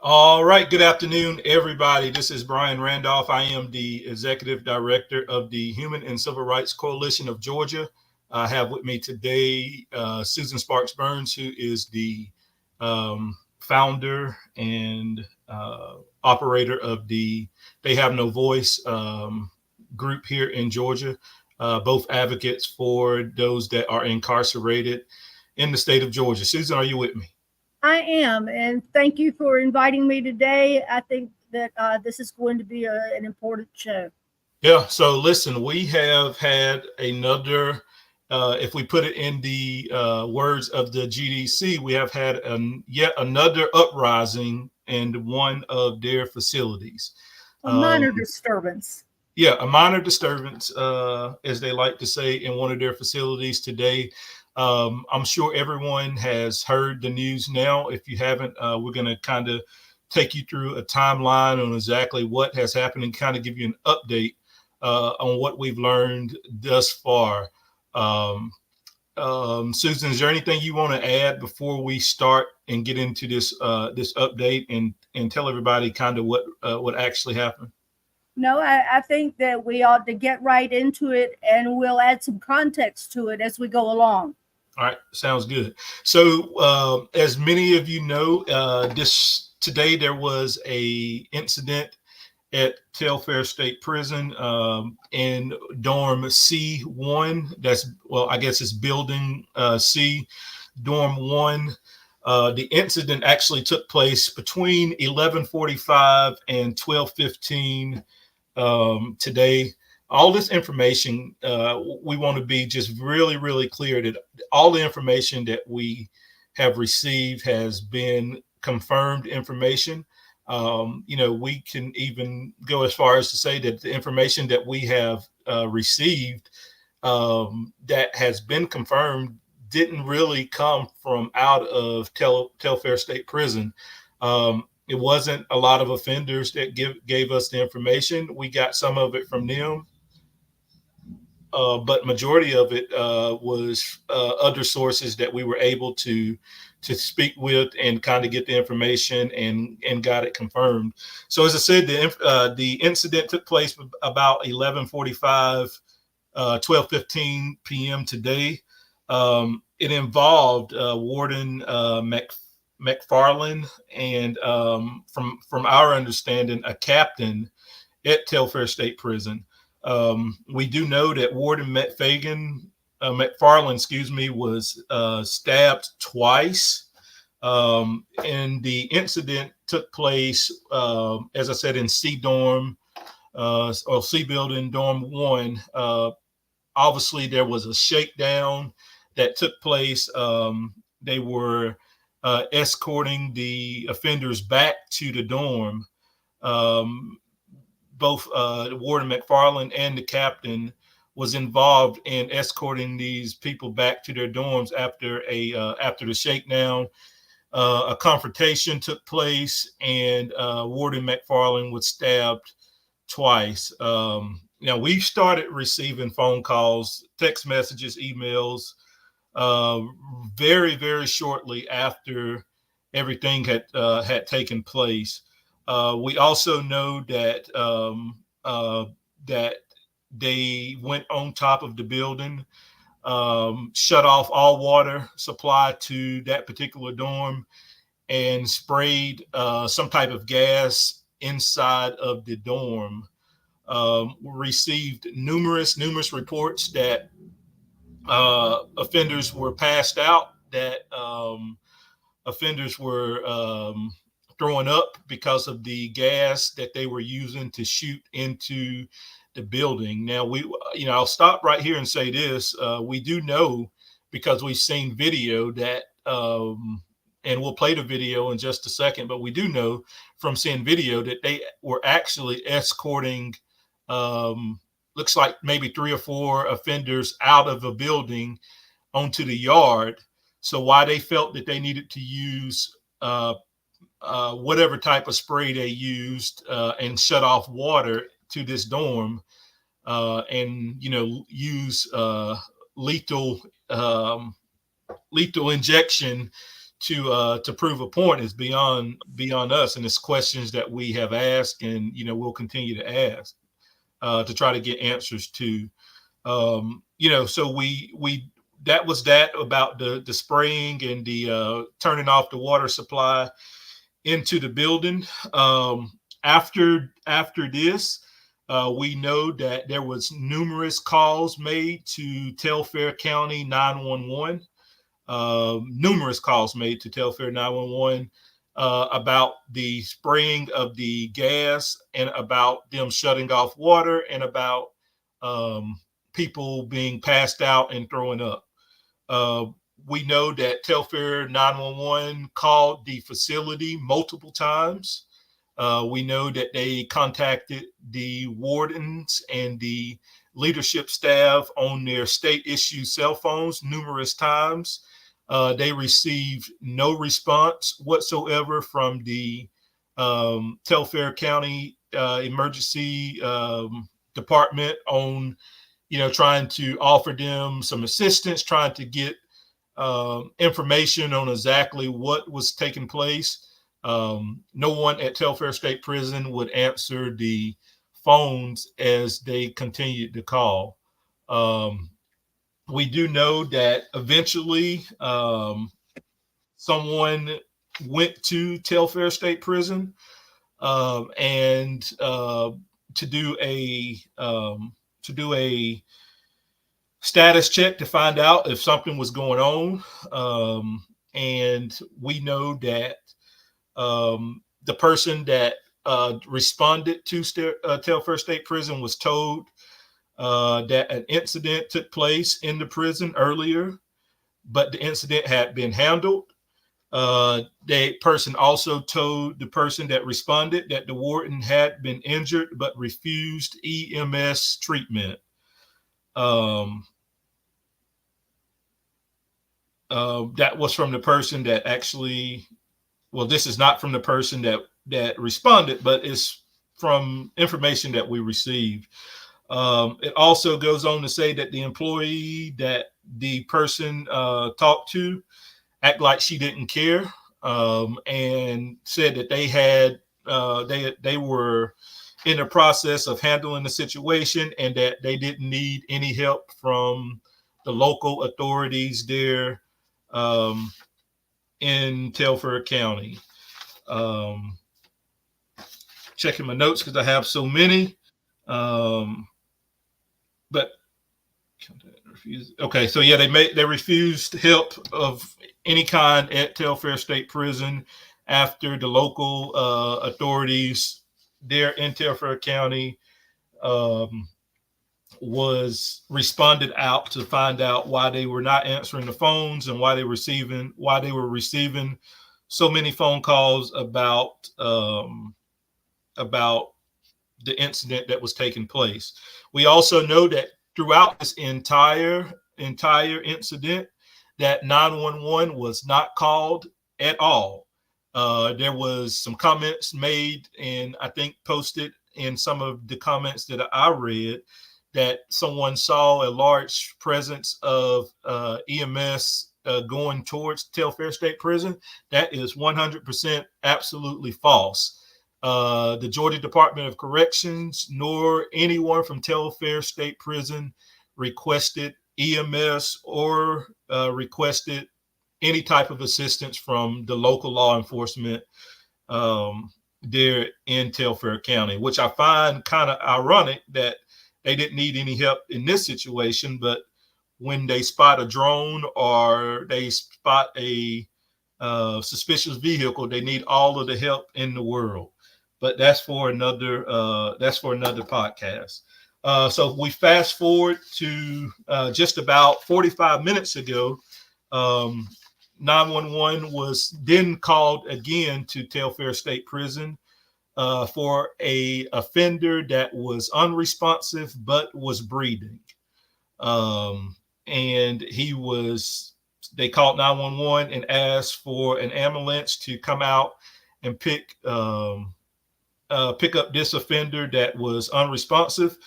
All right. Good afternoon, everybody. This is Brian Randolph. I am the Executive Director of the Human and Civil Rights Coalition of Georgia. I have with me today Susan Sparks Burns, who is the founder and operator of the They Have No Voice group here in Georgia, both advocates for those that are incarcerated in the state of Georgia. Susan, are you with me? I am, and thank you for inviting me today. I think that this is going to be an important show. Yeah. So listen, we have had another, if we put it in the words of the GDC, we have had yet another uprising in one of their facilities. A minor disturbance. Yeah, a minor disturbance, as they like to say, in one of their facilities today. I'm sure everyone has heard the news now. If you haven't, we're going to kind of take you through a timeline on exactly what has happened and kind of give you an update on what we've learned thus far. Um, Susan, is there anything you want to add before we start and get into this update and tell everybody kind of what actually happened? No, I think that we ought to get right into it, and we'll add some context to it as we go along. All right, sounds good. So, as many of you know, this today there was a incident at Telfair State Prison in dorm C1. That's I guess it's building C, dorm 1. The incident actually took place between 11:45 and 12:15 today. All this information, we want to be just really, really clear that all the information that we have received has been confirmed information. We can even go as far as to say that the information that we have received that has been confirmed didn't really come from out of Telfair State Prison. It wasn't a lot of offenders that gave us the information. We got some of it from them, but majority of it was other sources that we were able to speak with and kind of get the information and got it confirmed. So as I said, the incident took place about 11:45, 12:15 p.m. today. It involved Warden McFarland and from our understanding, a captain at Telfair State Prison. We do know that Warden McFarland, was stabbed twice. And the incident took place, as I said, in C dorm or C building, dorm 1. Obviously, there was a shakedown that took place. They were escorting the offenders back to the dorm. Both Warden McFarland and the captain was involved in escorting these people back to their dorms after the shakedown. A confrontation took place, and Warden McFarland was stabbed twice. Now we started receiving phone calls, text messages, emails, very, very shortly after everything had taken place. We also know that they went on top of the building, shut off all water supply to that particular dorm, and sprayed some type of gas inside of the dorm. Received numerous reports that offenders were passed out, that offenders were throwing up because of the gas that they were using to shoot into the building. Now I'll stop right here and say this: we do know, because we've seen video that, and we'll play the video in just a second, but we do know from seeing video that they were actually escorting, looks like maybe 3 or 4 offenders out of a building onto the yard. So why they felt that they needed to use whatever type of spray they used and shut off water to this dorm, and use lethal injection to prove a point is beyond us, and it's questions that we have asked, and we'll continue to ask to try to get answers to. So we that was that about the spraying and the turning off the water supply into the building. After this, we know that there was numerous calls made to Telfair County 911. Numerous calls made to Telfair 911 about the spraying of the gas and about them shutting off water and about people being passed out and throwing up. We know that Telfair 911 called the facility multiple times. We know that they contacted the wardens and the leadership staff on their state issued cell phones numerous times. They received no response whatsoever from the Telfair County Emergency Department on, trying to offer them some assistance, trying to get information on exactly what was taking place. No one at Telfair State Prison would answer the phones as they continued to call. We do know that eventually someone went to Telfair State Prison and to do a status check to find out if something was going on. And we know that the person that responded to Telfair State Prison was told that an incident took place in the prison earlier, but the incident had been handled. The person also told the person that responded that the warden had been injured but refused EMS treatment. That was from the person that actually, well, this is not from the person that responded, but it's from information that we received. It also goes on to say that the employee that the person talked to act like she didn't care, and said that they had they were in the process of handling the situation and that they didn't need any help from the local authorities there in Telfair County. Checking my notes because I have so many. But okay, so yeah, they refused help of any kind at Telfair State Prison after the local authorities there in Telfair County was responded out to find out why they were not answering the phones and why they were receiving so many phone calls about the incident that was taking place. We also know that throughout this entire incident, that 911 was not called at all. There was some comments made and I think posted in some of the comments that I read that someone saw a large presence of EMS going towards Telfair State Prison. That is 100% absolutely false. The Georgia Department of Corrections nor anyone from Telfair State Prison requested EMS or requested any type of assistance from the local law enforcement there in Telfair County, which I find kind of ironic that they didn't need any help in this situation, but when they spot a drone or they spot a suspicious vehicle, they need all of the help in the world. But that's for another podcast. So we fast forward to just about 45 minutes ago. 911 was then called again to Telfair State Prison for a offender that was unresponsive but was breathing. And they called 911 and asked for an ambulance to come out and pick up this offender that was unresponsive.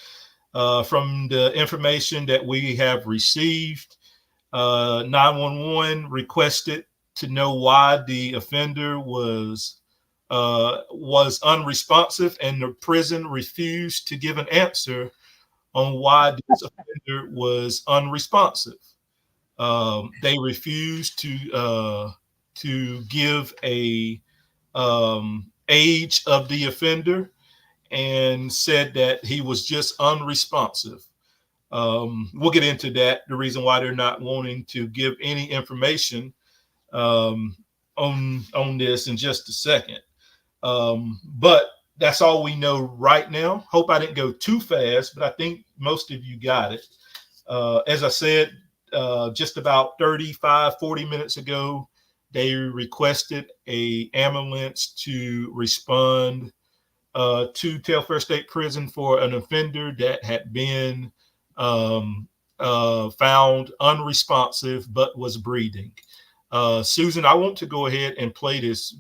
From the information that we have received, 911 requested to know why the offender was unresponsive, and the prison refused to give an answer on why this offender was unresponsive. They refused to give a age of the offender, and said that he was just unresponsive. We'll get into that, the reason why they're not wanting to give any information on this in just a second. But that's all we know right now. Hope I didn't go too fast, but I think most of you got it. As I said, just about 40 minutes ago, they requested a ambulance to respond to Telfair State Prison for an offender that had been found unresponsive but was breathing. Susan, I want to go ahead and play this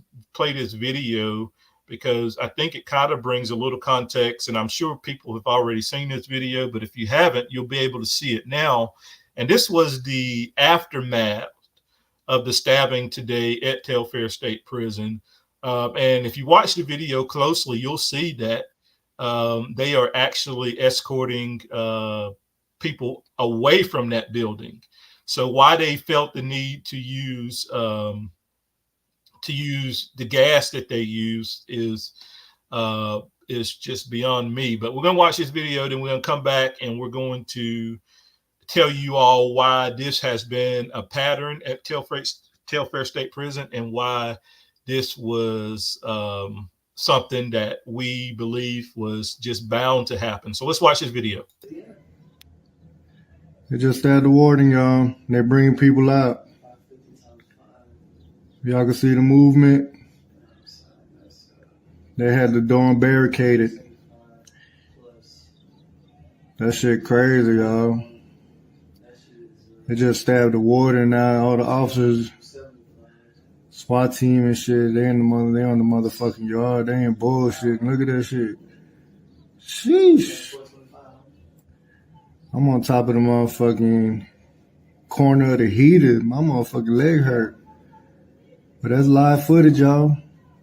video, because I think it kind of brings a little context, and I'm sure people have already seen this video, but if you haven't, you'll be able to see it now. And this was the aftermath of the stabbing today at Telfair State Prison. And if you watch the video closely, you'll see that they are actually escorting people away from that building. So why they felt the need to use the gas that they used is just beyond me. But we're gonna watch this video, then we're gonna come back and we're going to tell you all why this has been a pattern at Telfair State Prison, and why this was something that we believe was just bound to happen. So let's watch this video. They just had the warning, y'all. They're bringing people out. Y'all can see the movement. They had the door barricaded. That shit crazy, y'all. They just stabbed the warden now. All the officers, SWAT team and shit, they on the motherfucking yard. They ain't bullshit. Look at that shit. Sheesh. I'm on top of the motherfucking corner of the heater. My motherfucking leg hurt. But that's live footage, y'all.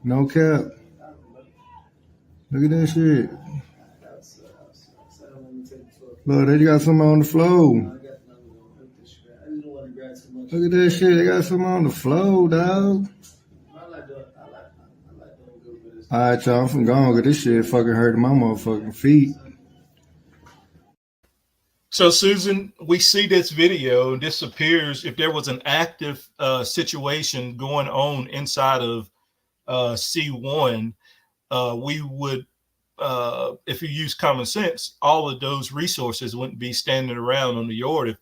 No cap. Look at that shit. Look, they got something on the floor. Look at that shit. They got something on the floor, dog. Alright, y'all. I'm from gone, because this shit fucking hurting my motherfucking feet. So, Susan, we see this video, and this appears, if there was an active situation going on inside of C1, we would, if you use common sense, all of those resources wouldn't be standing around on the yard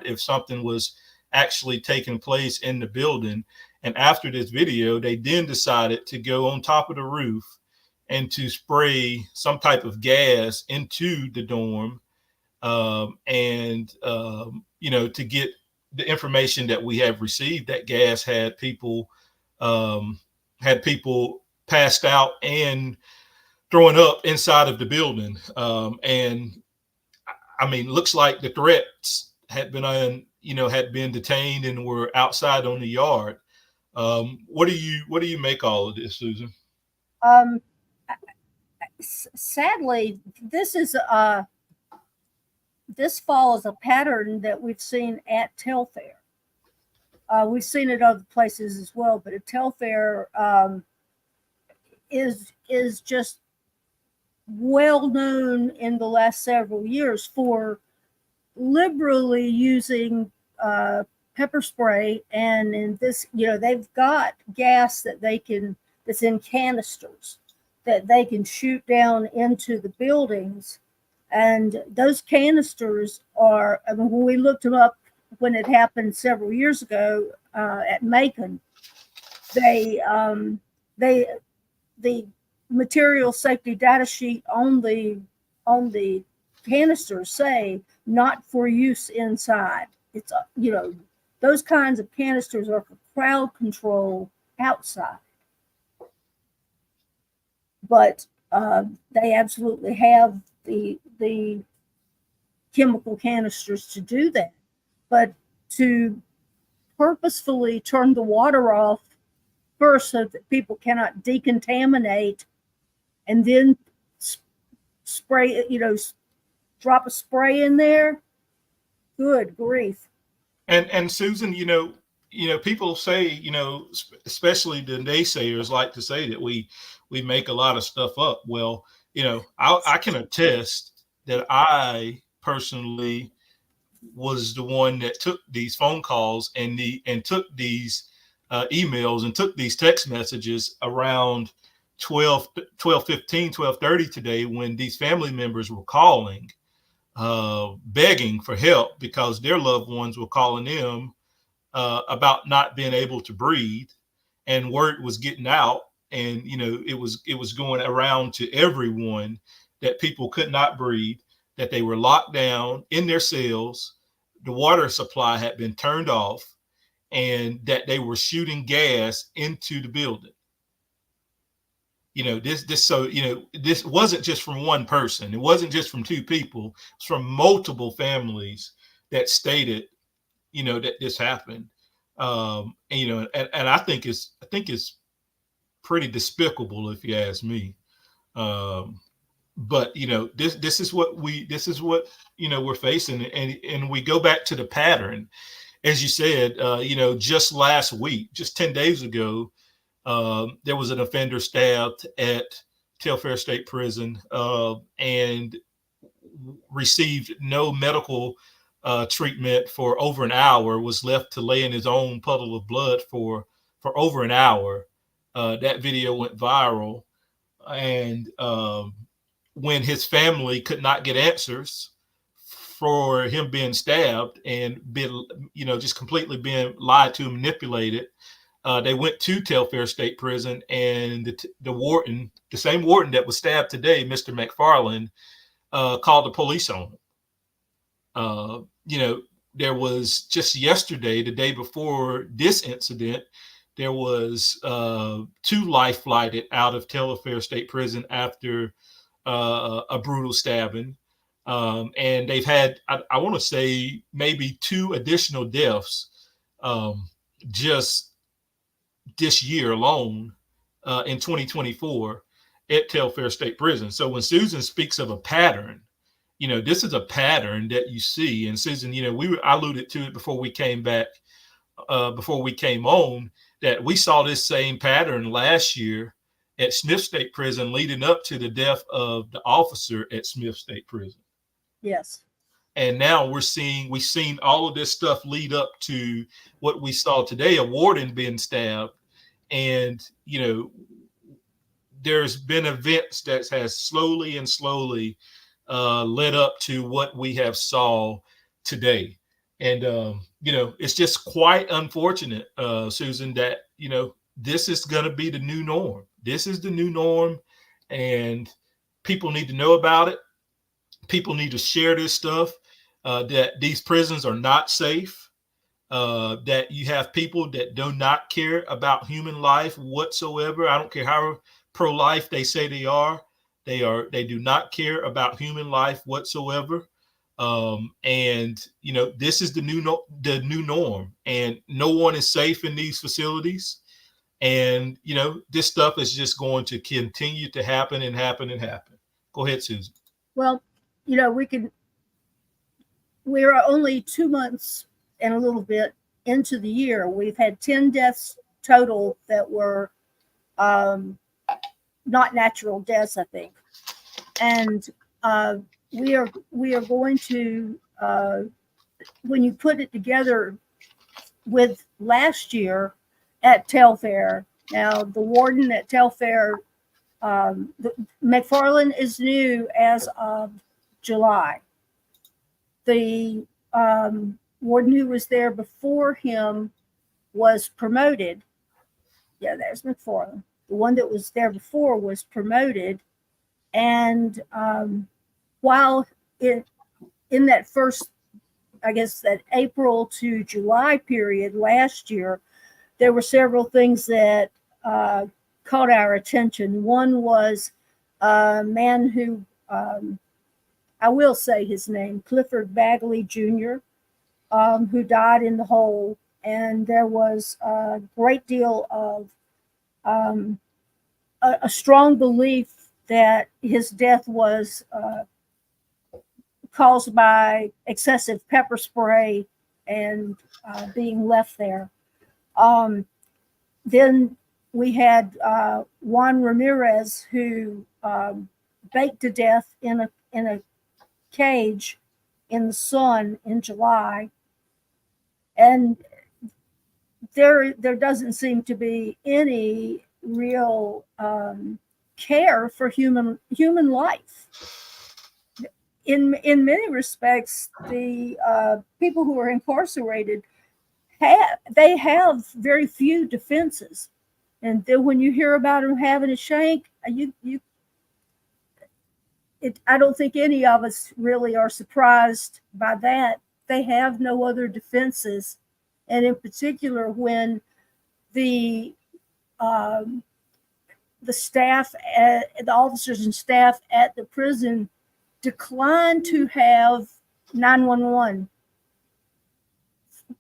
if something was actually taking place in the building. And after this video, they then decided to go on top of the roof and to spray some type of gas into the dorm. To get the information that we have received, that gas had people passed out and throwing up inside of the building. And I mean, looks like the threats had been detained and were outside on the yard. What do you make all of this, Susan? Sadly, this follows a pattern that we've seen at Telfair. We've seen it other places as well, but at Telfair is just well known in the last several years for liberally using pepper spray, and in this, they've got gas that's in canisters that they can shoot down into the buildings. And those canisters are, when we looked them up when it happened several years ago at Macon, the material safety data sheet on the canisters say not for use inside. It's those kinds of canisters are for crowd control outside, but they absolutely have the chemical canisters to do that. But to purposefully turn the water off first so that people cannot decontaminate, and then spray, drop a spray in there. Good grief. And Susan, people say, especially the naysayers like to say that we make a lot of stuff up. Well, I can attest that I personally was the one that took these phone calls and took these emails and took these text messages around 12:30 today, when these family members were calling, begging for help because their loved ones were calling them about not being able to breathe, and word was getting out, and it was going around to everyone that people could not breathe, that they were locked down in their cells, the water supply had been turned off, and that they were shooting gas into the building. This wasn't just from one person. It wasn't just from two people. It's from multiple families that stated, that this happened. And I think it's pretty despicable, if you ask me. But this is what we're facing, and we go back to the pattern, as you said. Just last week, just 10 days ago, there was an offender stabbed at Telfair State Prison and received no medical treatment for over an hour, was left to lay in his own puddle of blood for over an hour. That video went viral. And when his family could not get answers for him being stabbed and been, just completely being lied to and manipulated, they went to Telfair State Prison, and the warden, the same warden that was stabbed today, Mr. McFarland, called the police on him. There was just yesterday, the day before this incident, there was 2 life flighted out of Telfair State Prison after a brutal stabbing. And they've had, I want to say, maybe 2 additional deaths just this year alone, in 2024 at Telfair State Prison. So when Susan speaks of a pattern, this is a pattern that you see. And Susan, I alluded to it before we came back, before we came on, that we saw this same pattern last year at Smith State Prison, leading up to the death of the officer at Smith State Prison. Yes. And now we've seen all of this stuff lead up to what we saw today, a warden being stabbed. And, there's been events that has slowly led up to what we have saw today. And, it's just quite unfortunate, Susan, that, this is going to be the new norm. This is the new norm, and people need to know about it. People need to share this stuff, that these prisons are not safe, that you have people that do not care about human life whatsoever. I don't care how pro-life they say they are. They do not care about human life whatsoever. And this is the new norm, and no one is safe in these facilities. And this stuff is just going to continue to happen and happen and happen. Go ahead, Susan. Well, we're only 2 months and a little bit into the year. We've had 10 deaths total that were not natural deaths, I think. And we are going to, when you put it together with last year at Telfair, now the warden at Telfair, McFarland is new as of July. The warden who was there before him was promoted. Yeah, there's McFarland. The one that was there before was promoted. And while in that first, I guess, that April to July period last year, there were several things that caught our attention. One was a man who, I will say his name, Clifford Bagley Jr., who died in the hole and there was a great deal of a strong belief that his death was caused by excessive pepper spray and being left there. Then we had Juan Ramirez, who baked to death in a cage in the sun in July, and there doesn't seem to be any real care for human life. In many respects, the people who are incarcerated have very few defenses, and then when you hear about them having a shank, I don't think any of us really are surprised by that. They have no other defenses, and in particular, when the staff, the officers and staff at the prison declined to have 911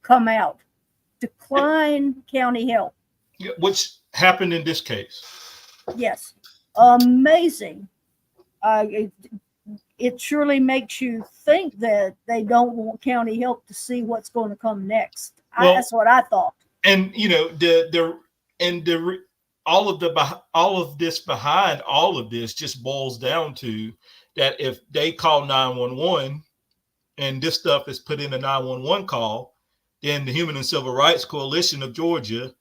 come out, decline county help. What's happened in this case? Yes, amazing. It surely makes you think that they don't want county help to see what's going to come next. That's what I thought. And all of this behind all of this just boils down to that if they call 911 and this stuff is put in a 911 call, then the Human and Civil Rights Coalition of Georgia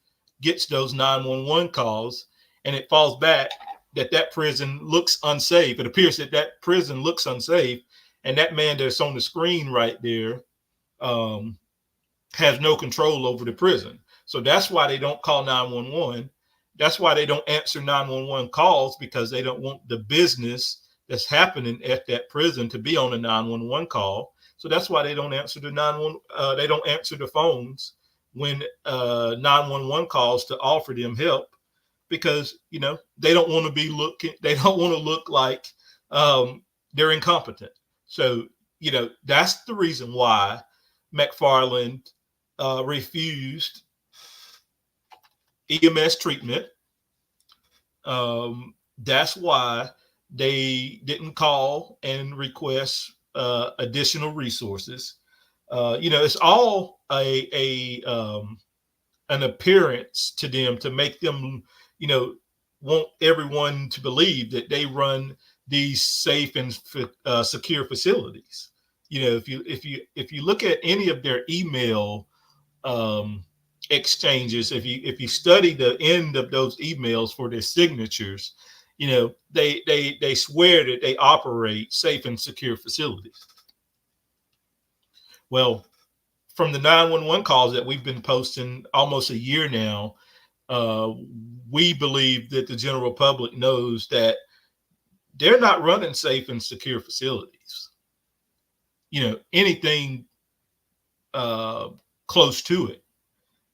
gets those 911 calls, and it falls back that prison looks unsafe. It appears that prison looks unsafe, and that man that's on the screen right there has no control over the prison. So that's why they don't call 911. That's why they don't answer 911 calls, because they don't want the business that's happening at that prison to be on a 911 call. So that's why they don't answer they don't answer the phones when 911 calls to offer them help, because they don't want to look like they're incompetent. So that's the reason why McFarland refused EMS treatment. That's why they didn't call and request additional resources. It's all an appearance to them to make them, want everyone to believe that they run these safe and secure facilities. If you look at any of their email exchanges, if you study the end of those emails for their signatures, they swear that they operate safe and secure facilities. Well, from the 911 calls that we've been posting almost a year now, we believe that the general public knows that they're not running safe and secure facilities. Anything close to it.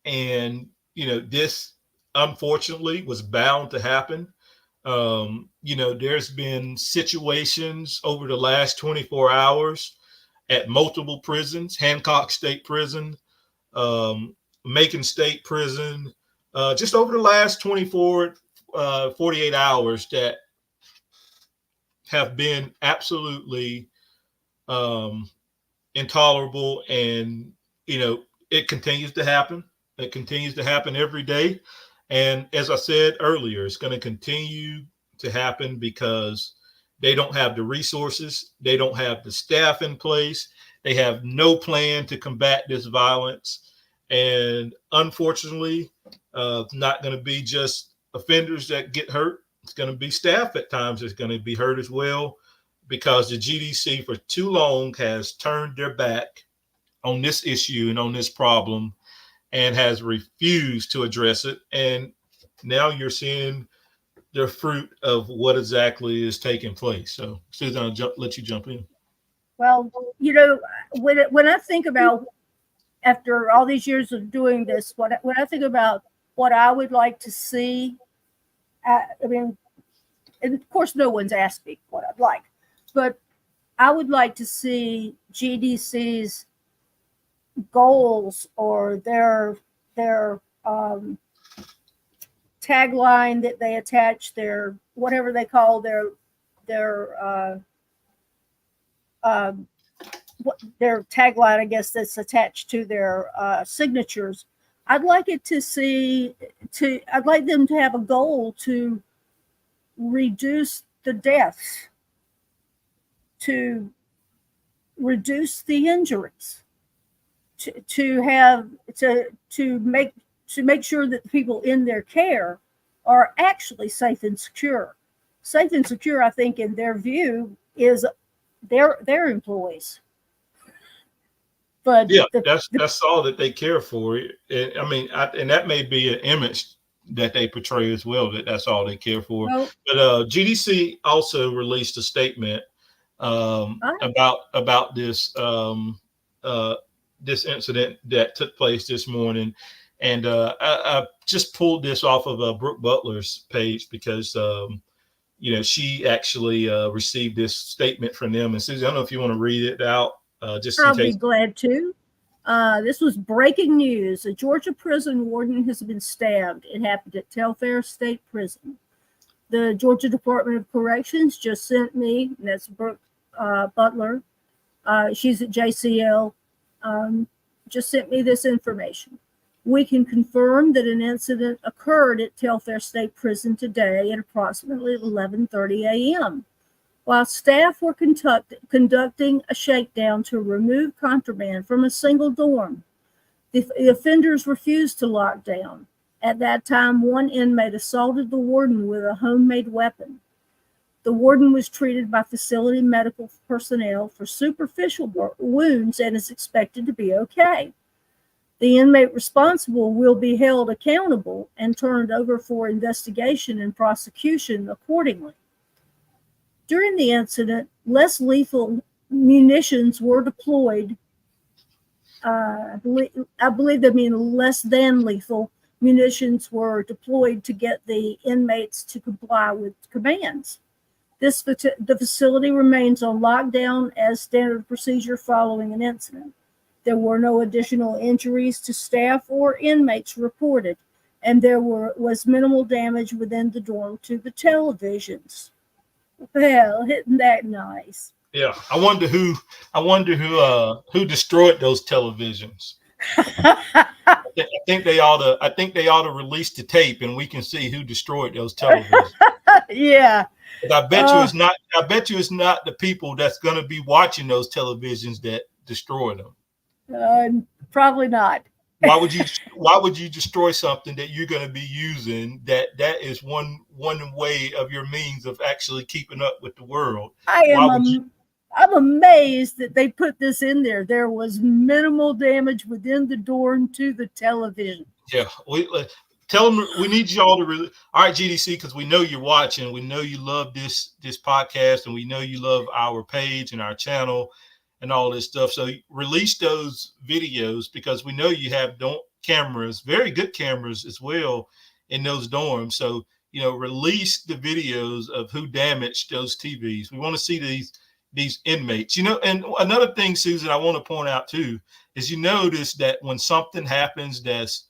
And, this unfortunately was bound to happen. There's been situations over the last 24 hours at multiple prisons: Hancock State Prison, Macon State Prison, just over the last 48 hours, that have been absolutely intolerable. And, it continues to happen. It continues to happen every day. And as I said earlier, it's going to continue to happen because they don't have the resources. They don't have the staff in place. They have no plan to combat this violence. And unfortunately, it's not going to be just offenders that get hurt. It's going to be staff at times that's going to be hurt as well, because the GDC for too long has turned their back on this issue and on this problem and has refused to address it. And now you're seeing the fruit of what exactly is taking place. So, Susan, I'll let you jump in. Well, when I think about, after all these years of doing this, when I think about what I would like to see, and of course, no one's asked me what I'd like, but I would like to see GDC's goals or their tagline that they attach, their whatever they call their their tagline, I guess, that's attached to their signatures. I'd like it I'd like them to have a goal to reduce the deaths, to reduce the injuries, to make sure that the people in their care are actually safe and secure. Safe and secure, I think, in their view, is their employees. But yeah, that's all that they care for. I mean, and that may be an image that they portray as well, that that's all they care for. well, But GDC also released a statement about this this incident that took place this morning, and I just pulled this off of Brooke Butler's page because she actually received this statement from them. And Susie, I don't know if you want to read it out just in I'll case. be glad to. This was breaking news. A Georgia prison warden has been stabbed. It happened at Telfair State Prison. The Georgia Department of Corrections just sent me, and that's Brooke Butler. She's at JCL. Just sent me this information. We can confirm that an incident occurred at Telfair State Prison today at approximately 11:30 a.m. While staff were conducting a shakedown to remove contraband from a single dorm. The offenders refused to lock down. At that time, one inmate assaulted the warden with a homemade weapon. The warden was treated by facility medical personnel for superficial wounds and is expected to be okay. The inmate responsible will be held accountable and turned over for investigation and prosecution accordingly. During the incident, less lethal munitions were deployed. I believe they mean less than lethal munitions were deployed to get the inmates to comply with commands. The facility remains on lockdown as standard procedure following an incident. There were no additional injuries to staff or inmates reported, and there was minimal damage within the dorm to the televisions. Well, isn't that nice? Yeah, I wonder who destroyed those televisions. I think they ought to release the tape, and we can see who destroyed those televisions. Yeah. But I bet you it's not. I bet you it's not the people that's going to be watching those televisions that destroyed them. Probably not. Why would you destroy something that you're going to be using? That is one way of your means of actually keeping up with the world. I'm amazed that they put this in there. There was minimal damage within the dorm to the television. Yeah, tell them we need y'all to all right, GDC, because we know you're watching. We know you love this podcast, and we know you love our page and our channel and all this stuff. So release those videos, because we know you have cameras, very good cameras as well, in those dorms. So release the videos of who damaged those TVs. We want to see these inmates. And another thing, Susan, I want to point out too is notice that when something happens that's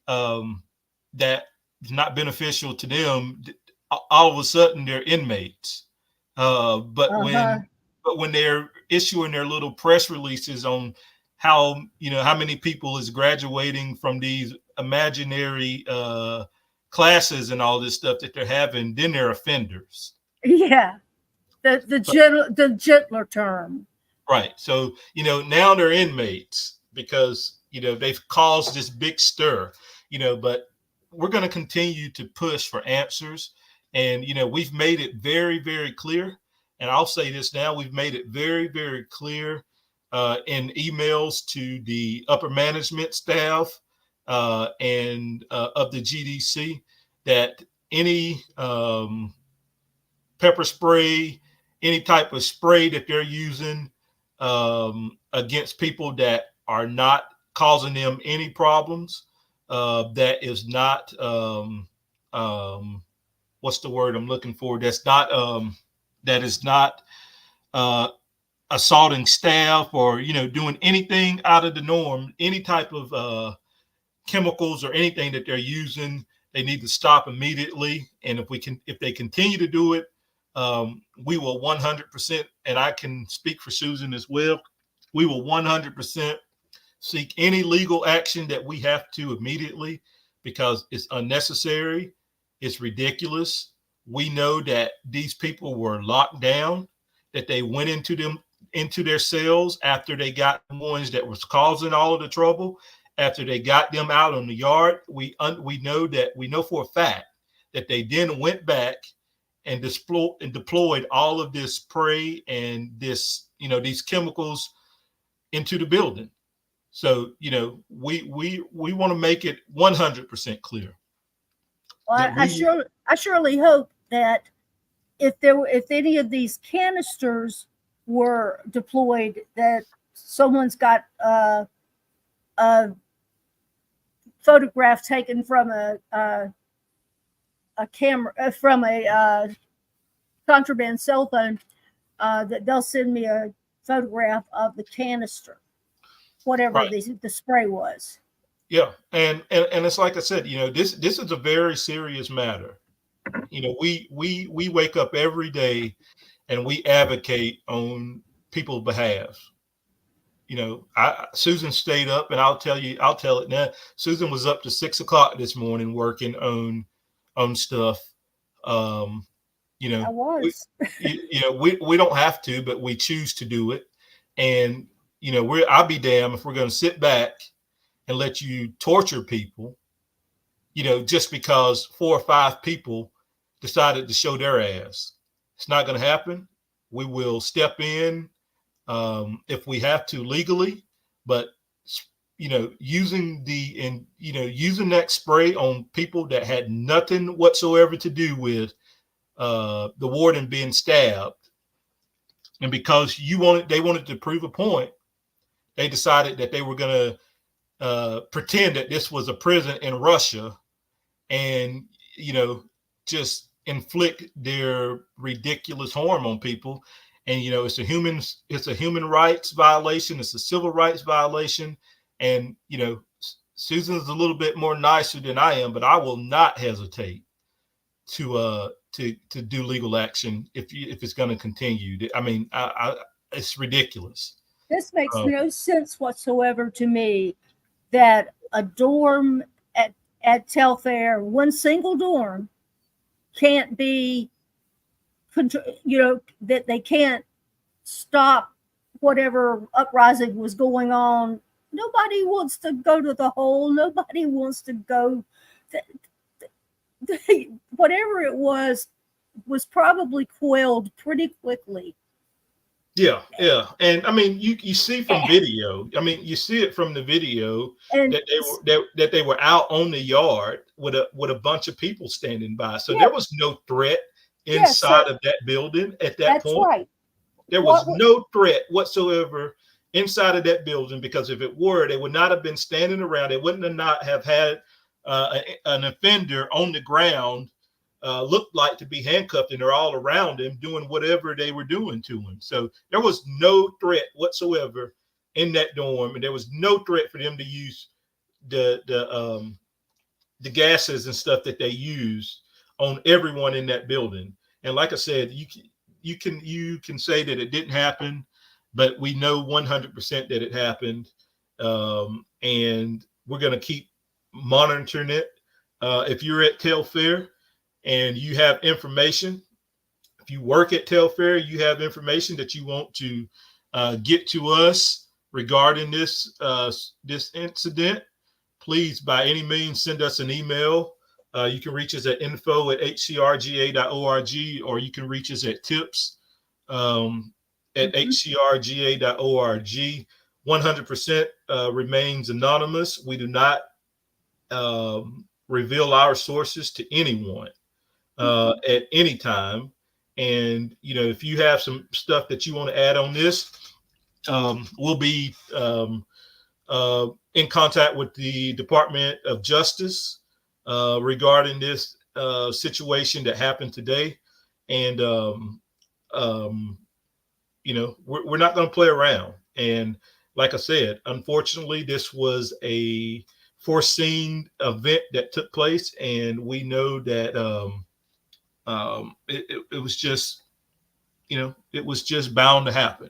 that is not beneficial to them, all of a sudden they're inmates. But when they're issuing their little press releases on how many people is graduating from these imaginary classes and all this stuff that they're having, then they're offenders. Yeah, the gentler term. Right. So now they're inmates because they've caused this big stir. But we're going to continue to push for answers, and we've made it very, very clear. And I'll say this now, we've made it very, very clear in emails to the upper management staff and of the GDC that any pepper spray, any type of spray that they're using against people that are not causing them any problems, that is not, what's the word I'm looking for? That is not assaulting staff or, doing anything out of the norm, any type of chemicals or anything that they're using, they need to stop immediately. And if they continue to do it, we will 100%, and I can speak for Susan as well, we will 100% seek any legal action that we have to immediately, because it's unnecessary. It's ridiculous. We know that these people were locked down, that they went into their cells after they got the ones that was causing all of the trouble. After they got them out on the yard, we know for a fact that they then went back and deployed all of this spray and these chemicals into the building. So we want to make it 100% clear. Well, I surely hope that if any of these canisters were deployed, that someone's got a photograph taken from a camera, from a contraband cell phone, that they'll send me a photograph of the canister, whatever Right. the spray was. Yeah, and it's like I said, this is a very serious matter. We wake up every day and we advocate on people's behalf. Susan stayed up, and I'll tell it now. Susan was up to 6 o'clock this morning working on stuff. I was. We don't have to, but we choose to do it. And I'll be damned if we're going to sit back and let you torture people, just because 4 or 5 people decided to show their ass. It's not going to happen. We will step in if we have to legally, but using that spray on people that had nothing whatsoever to do with the warden being stabbed, and because they wanted to prove a point, they decided that they were going to pretend that this was a prison in Russia, and just inflict their ridiculous harm on people. And it's a human rights violation, it's a civil rights violation. And Susan's a little bit more nicer than I am, but I will not hesitate to do legal action if it's going to continue. I mean, it's ridiculous. This makes no sense whatsoever to me, that a dorm at Telfair, one single dorm, can't be, that they can't stop whatever uprising was going on. Nobody wants to go to the hole. Nobody wants to go. Whatever it was probably quelled pretty quickly. Yeah. And I mean, you see from video. I mean, you see it from the video that they were out on the yard with a bunch of people standing by. So there was no threat inside of that building at that point. That's right. There was no threat whatsoever inside of that building, because if it were, they would not have been standing around. They wouldn't have had an offender on the ground, looked like to be handcuffed, and they're all around him doing whatever they were doing to him. So there was no threat whatsoever in that dorm, and there was no threat for them to use the gases and stuff that they used on everyone in that building. And like I said, you can say that it didn't happen, but we know 100% that it happened, and we're going to keep monitoring it. If you're at Telfair and you have information, if you work at Telfair, you have information that you want to get to us regarding this incident, please, by any means, send us an email. You can reach us at info@hcrga.org, or you can reach us at tips@hcrga.org. 100% remains anonymous. We do not reveal our sources to anyone at any time. And if you have some stuff that you want to add on this, we'll be in contact with the Department of Justice regarding this situation that happened today. And we're not going to play around. And like I said, unfortunately, this was a foreseen event that took place, and we know that it was just, it was just bound to happen.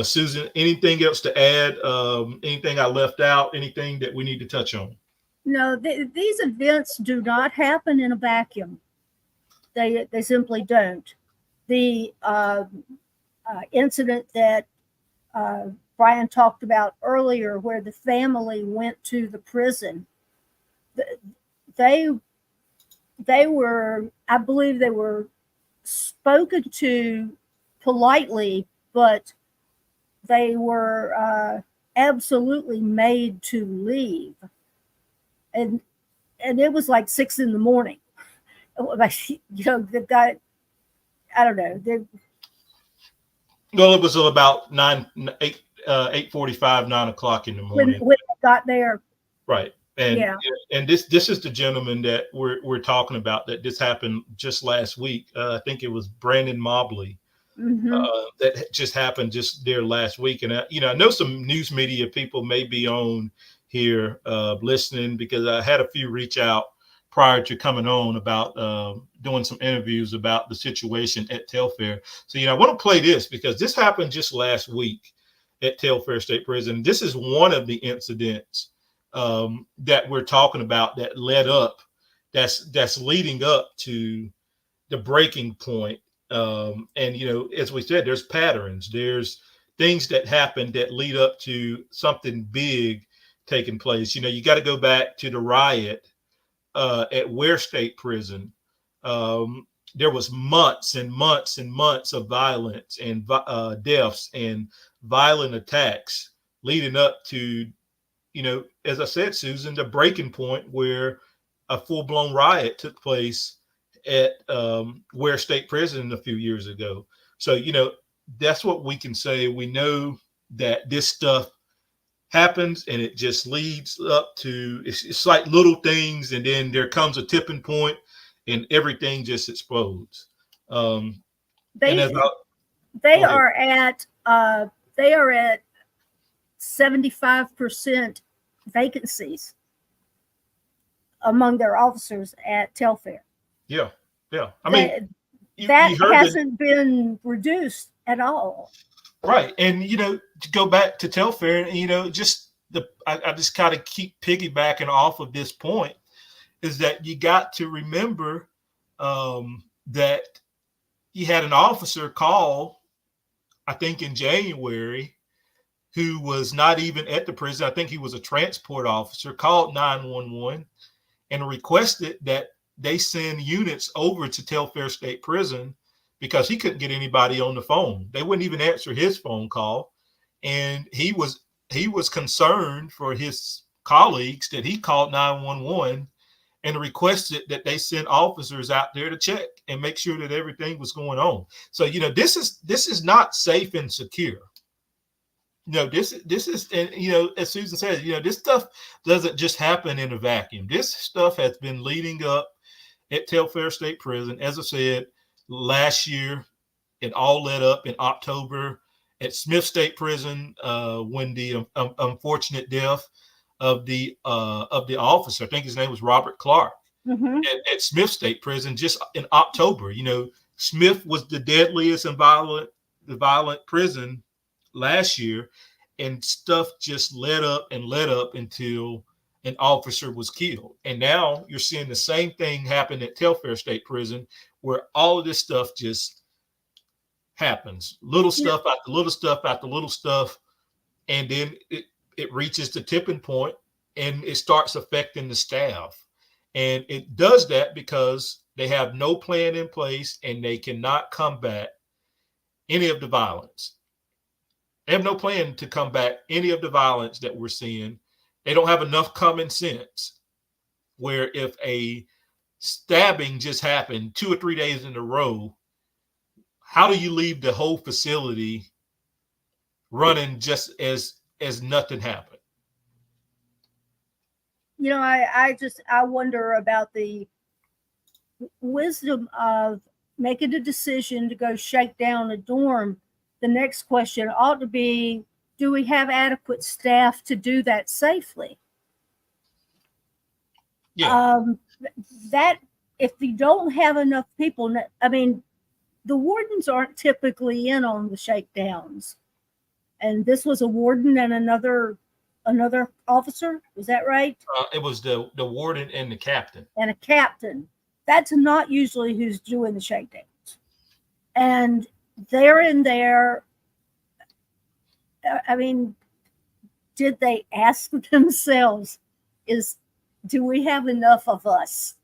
Susan, anything else to add? Anything I left out? Anything that we need to touch on? No, these events do not happen in a vacuum. They simply don't. The incident that Brian talked about earlier, where the family went to the prison, they were, I believe, they were spoken to politely, but they were absolutely made to leave, and it was like 6 a.m. Like, the guy, I don't know. Well, it was about 8:45, 9 o'clock in the morning when they got there. Right. And Yeah. and this is the gentleman that we're talking about, that this happened just last week. I think it was Brandon Mobley. Mm-hmm. That just happened just there last week. And I know some news media people may be on here listening, because I had a few reach out prior to coming on about doing some interviews about the situation at Telfair. So, I want to play this because this happened just last week at Telfair State Prison. This is one of the incidents that we're talking about that led up, that's leading up to the breaking point. And as we said, there's patterns, there's things that happen that lead up to something big taking place. You got to go back to the riot at Ware State Prison. There was months and months and months of violence and deaths and violent attacks leading up to, as I said, Susan, the breaking point where a full-blown riot took place at Ware State Prison a few years ago. So, that's what we can say. We know that this stuff happens, and it just leads up to, it's like little things, and then there comes a tipping point and everything just explodes. They are at 75% vacancies among their officers at Telfair. Yeah. I mean, that hasn't been reduced at all. Right. And, to go back to Telfair, just I just kind of keep piggybacking off of this point, is that you got to remember that you had an officer call, I think in January, who was not even at the prison. I think he was a transport officer, called 911 and requested that they send units over to Telfair State Prison because he couldn't get anybody on the phone. They wouldn't even answer his phone call. And he was concerned for his colleagues, that he called 911 and requested that they send officers out there to check and make sure that everything was going on. So, this is not safe and secure. This is, and as Susan says, this stuff doesn't just happen in a vacuum. This stuff has been leading up at Telfair State Prison. As I said, last year, it all led up in October at Smith State Prison, when the unfortunate death of the officer, I think his name was Robert Clark, at Smith State Prison, just in October. Smith was the deadliest and violent prison last year, and stuff just led up until an officer was killed. And now you're seeing the same thing happen at Telfair State Prison, where all of this stuff just happens, little stuff after little stuff after little stuff, and then it reaches the tipping point and it starts affecting the staff. And it does that because they have no plan in place and they cannot combat any of the violence. They have no plan to combat any of the violence that we're seeing. They don't have enough common sense, where if a stabbing just happened 2 or 3 days in a row, how do you leave the whole facility running just as nothing happened? I wonder about the wisdom of making a decision to go shake down a dorm the next question ought to be, do we have adequate staff to do that safely? Yeah. That if you don't have enough people, I mean, the wardens aren't typically in on the shakedowns. And this was a warden and another officer. Was that right? It was the warden and the captain. And a captain. That's not usually who's doing the shakedowns. And they're in there. I mean, did they ask themselves, do we have enough of us?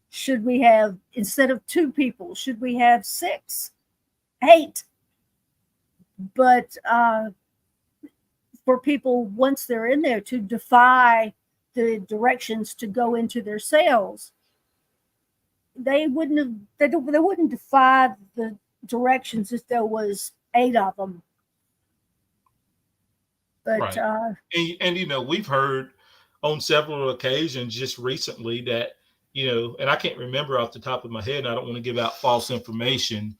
Should we have, instead of 2 people, should we have 6, 8? But for people, once they're in there, to defy the directions to go into their cells, they wouldn't defy the directions if there was 8 of them. But right. And you know, we've heard on several occasions just recently that, you know, and I can't remember off the top of my head, and I don't want to give out false information,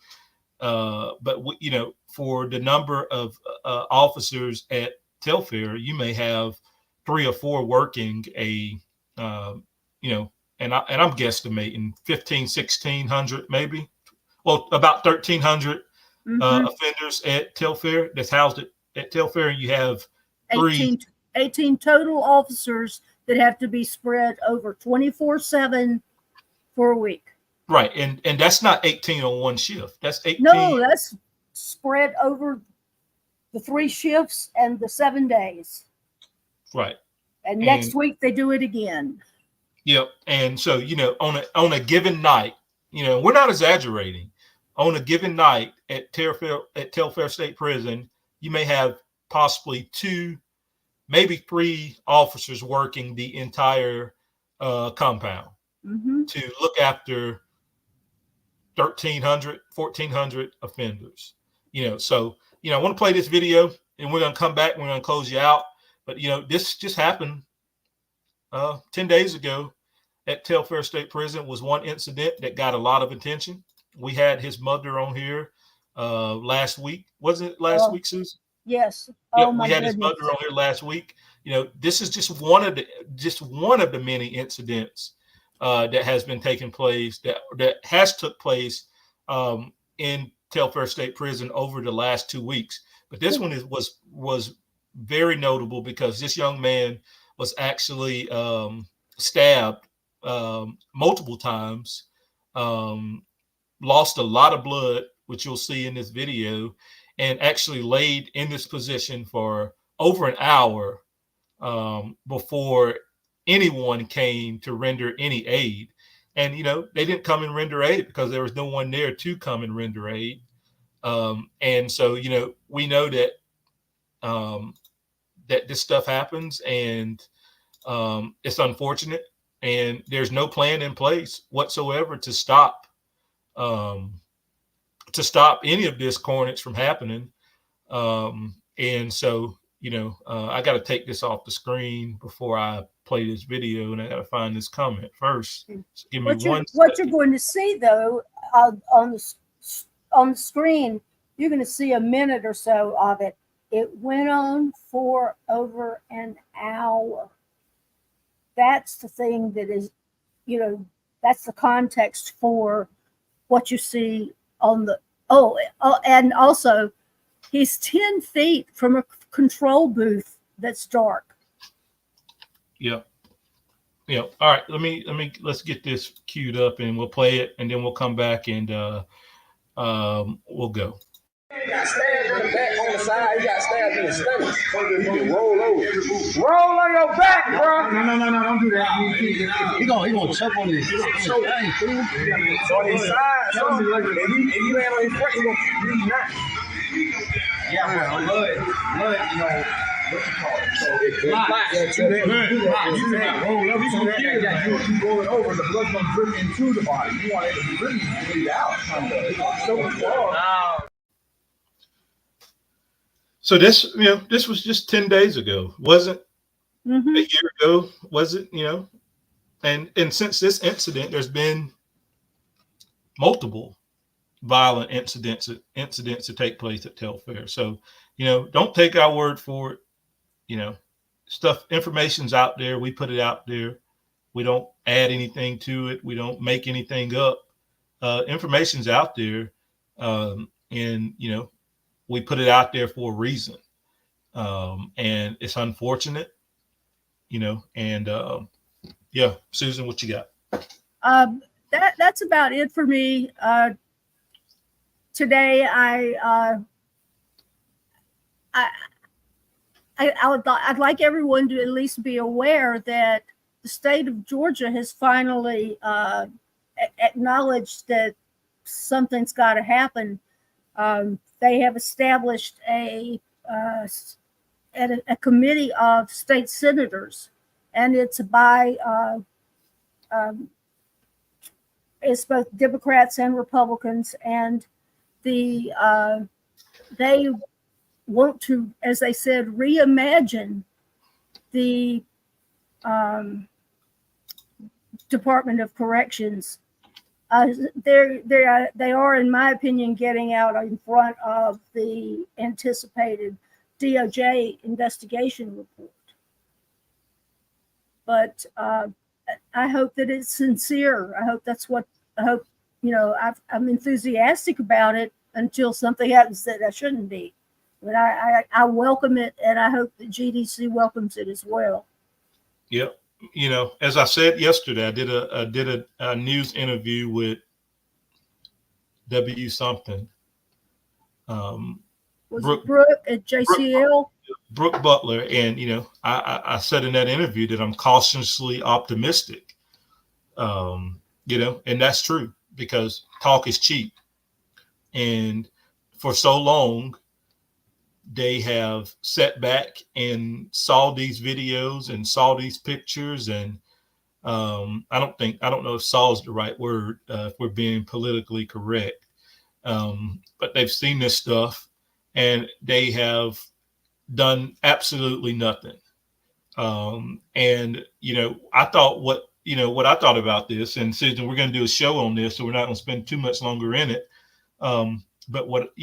but you know, for the number of officers at Telfair, you may have 3 or 4 working a, you know, and I'm guesstimating 1,1600 maybe, well, about 1,300 offenders at Telfair that's housed at Telfair. You have 18 total officers that have to be spread over 24/7 for a week. Right, and that's not 18 on one shift. That's 18. No, that's spread over the 3 shifts and the 7 days. Right. And next week they do it again. Yep. And so, you know, on a given night, you know, we're not exaggerating. On a given night at Telfair State Prison, you may have possibly 2, maybe 3 officers working the entire compound to look after 1,300, 1,400 offenders. You know, so, you know, I want to play this video and we're going to come back and we're going to close you out. But, you know, this just happened 10 days ago at Telfair State Prison. Was one incident that got a lot of attention. We had his mother on here last week. Was it last week, Susan? Yes. Yep, we had his mother on here last week. You know, this is just one of the many incidents that has been taking place, that has took place in Telfair State Prison over the last 2 weeks. But this one was very notable because this young man was actually stabbed multiple times, lost a lot of blood, which you'll see in this video, and actually laid in this position for over an hour before anyone came to render any aid. And, you know, they didn't come and render aid because there was no one there to come and render aid. And so, you know, we know that that this stuff happens, and it's unfortunate, and there's no plan in place whatsoever to stop any of this carnage from happening. And so, you know, I got to take this off the screen before I play this video, and I got to find this comment first. So give me what you're going to see, though, on the screen, you're going to see a minute or so of it. It went on for over an hour. That's the thing that is, you know, that's the context for what you see on the, and also he's 10 feet from a control booth that's dark. Yeah. Yeah. All right. Let's get this queued up and we'll play it, and then we'll come back and we'll go. He got stabbed in the back on the side. He got stabbed in the stomach. He can roll over. Roll on your back, bro. No, don't do that. He gonna choke on this. So on his side, and he land on his front, he gonna bleed out. Yeah, blood, you know, what you call it? So it's you rolling over, the blood's gonna drip into the body. You want it to really bleed out. So this, you know, this was just 10 days ago, wasn't a year ago, was it? You know, and since this incident, there's been multiple violent incidents to take place at Telfair. So, don't take our word for it. Information's out there. We put it out there. We don't add anything to it. We don't make anything up. Information's out there, and we put it out there for a reason. And it's unfortunate, and yeah, Susan, what you got? That's about it for me. Today, I'd like everyone to at least be aware that the state of Georgia has finally acknowledged that something's got to happen. They have established a committee of state senators, and it's it's both Democrats and Republicans, and they want to, as they said, reimagine the Department of Corrections. They are, in my opinion, getting out in front of the anticipated DOJ investigation report. But I hope that it's sincere. I hope I'm enthusiastic about it until something happens that I shouldn't be. But I welcome it, and I hope that GDC welcomes it as well. Yep. As I said yesterday, I did a news interview with W something. Brooke at JCL? Brooke Butler, and I said in that interview that I'm cautiously optimistic. And that's true, because talk is cheap, and for so long they have sat back and saw these videos and saw these pictures, and I don't know if saw is the right word, if we're being politically correct, but they've seen this stuff and they have done absolutely nothing. And I thought what I thought about this, and Susan, we're going to do a show on this, so we're not going to spend too much longer in it. But what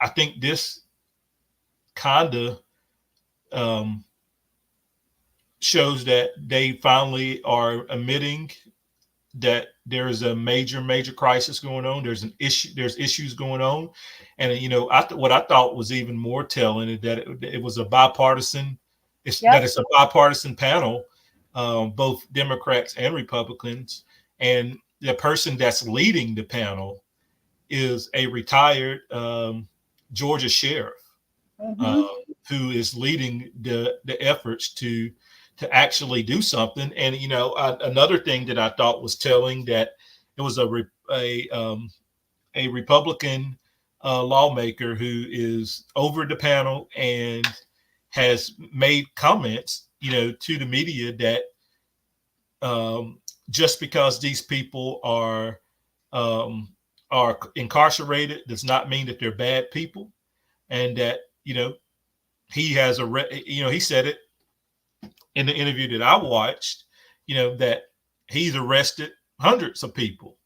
I think this kind of shows that they finally are admitting that there is a major crisis going on. There's issues going on, and what I thought was even more telling is that it was a bipartisan. That it's a bipartisan panel, both Democrats and Republicans, and the person that's leading the panel is a retired Georgia sheriff. Who is leading the efforts to actually do something. And another thing that I thought was telling, that it was a Republican lawmaker who is over the panel and has made comments to the media that just because these people are incarcerated does not mean that they're bad people, and that he has he said it in the interview that I watched, that he's arrested hundreds of people.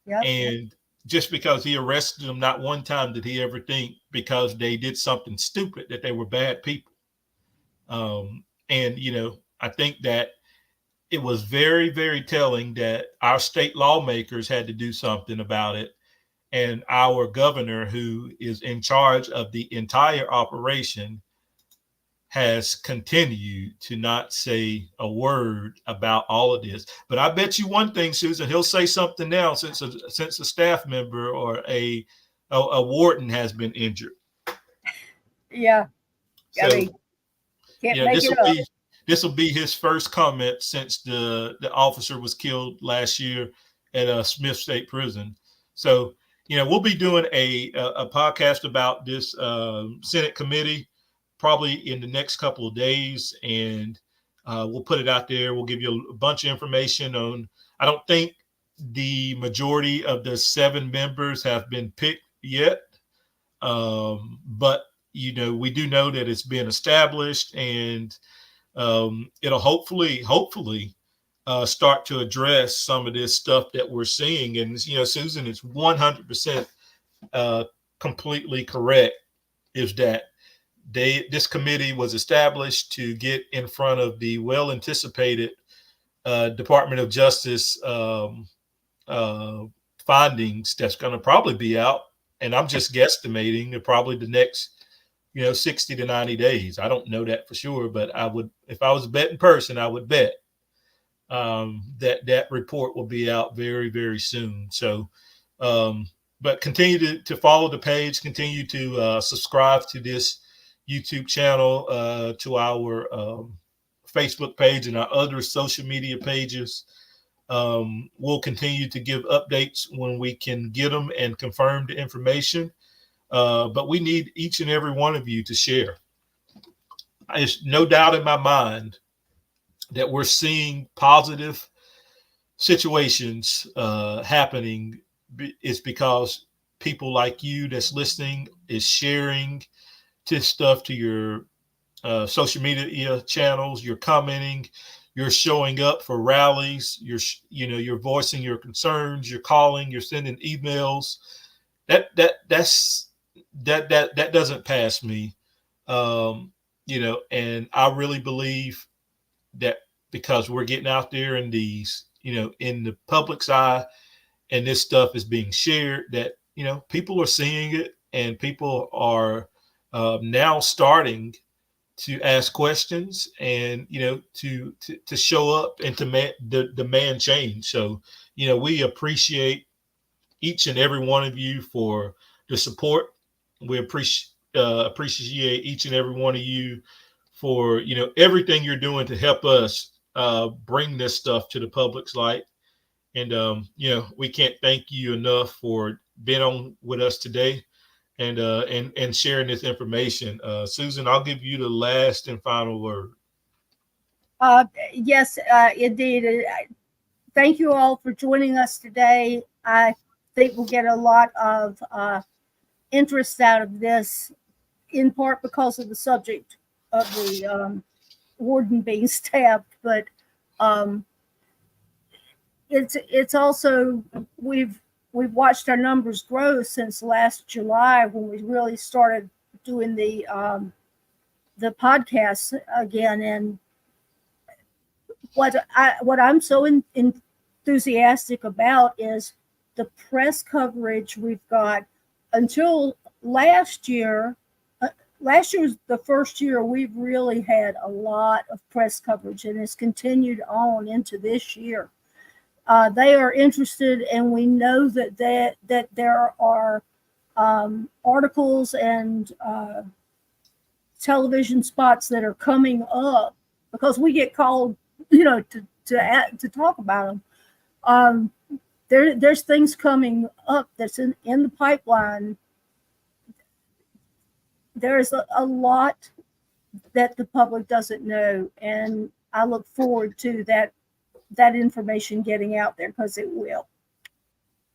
Yep. And just because he arrested them, not one time did he ever think because they did something stupid that they were bad people. And I think that it was very, very telling that our state lawmakers had to do something about it. And our governor, who is in charge of the entire operation, has continued to not say a word about all of this. But I bet you one thing, Susan, he'll say something now since a staff member or a warden has been injured. Yeah. So, can't make it up. This will be his first comment since the officer was killed last year at Smith State Prison. So, we'll be doing a podcast about this Senate committee probably in the next couple of days, and we'll put it out there. We'll give you a bunch of information on. I don't think the majority of the 7 members have been picked yet, but we do know that it's been established, and it'll hopefully start to address some of this stuff that we're seeing. And Susan, it's 100% completely correct is that this committee was established to get in front of the well-anticipated Department of Justice findings that's going to probably be out. And I'm just guesstimating probably the next, 60 to 90 days. I don't know that for sure, but I would, if I was a betting person, I would bet that report will be out very, very soon. So, but continue to follow the page, continue to subscribe to this YouTube channel, to our Facebook page and our other social media pages. We'll continue to give updates when we can get them and confirm the information. But we need each and every one of you to share. There's no doubt in my mind that we're seeing positive situations happening. It's because people like you that's listening is sharing this stuff to your social media channels. You're commenting, you're showing up for rallies, you're voicing your concerns, you're calling, you're sending emails. That doesn't pass me. And I really believe that because we're getting out there in these, in the public's eye, and this stuff is being shared, that, people are seeing it, and people are now starting to ask questions and, to show up and to demand change. So, we appreciate each and every one of you for the support. We appreciate each and every one of you for, everything you're doing to help us bring this stuff to the public's light. And, we can't thank you enough for being on with us today and sharing this information. Susan, I'll give you the last and final word. Yes, indeed. Thank you all for joining us today. I think we'll get a lot of interest out of this, in part because of the subject of the warden being stabbed, but it's also we've watched our numbers grow since last July, when we really started doing the podcasts again. And what I'm so enthusiastic about is the press coverage we've got. Until last year was the first year we've really had a lot of press coverage, and it's continued on into this year. They are interested, and we know that there are articles and television spots that are coming up because we get called, to talk about them. There's things coming up that's in the pipeline. There's a lot that the public doesn't know, and I look forward to that information getting out there, because it will,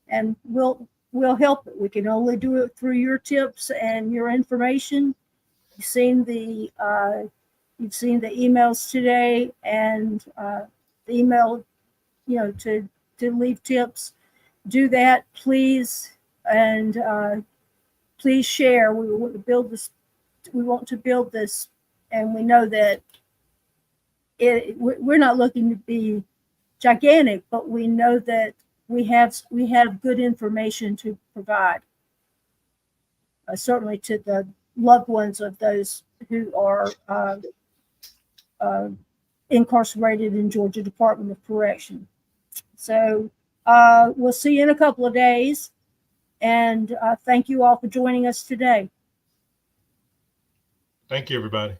and we'll help it. We can only do it through your tips and your information. You've seen the emails today, and the email, to leave tips. Do that, please, and please share. We want to build this. We want to build this, and we know that we're not looking to be gigantic, but we know that we have good information to provide, certainly to the loved ones of those who are incarcerated in Georgia Department of Correction. So we'll see you in a couple of days, and thank you all for joining us today. Thank you, everybody.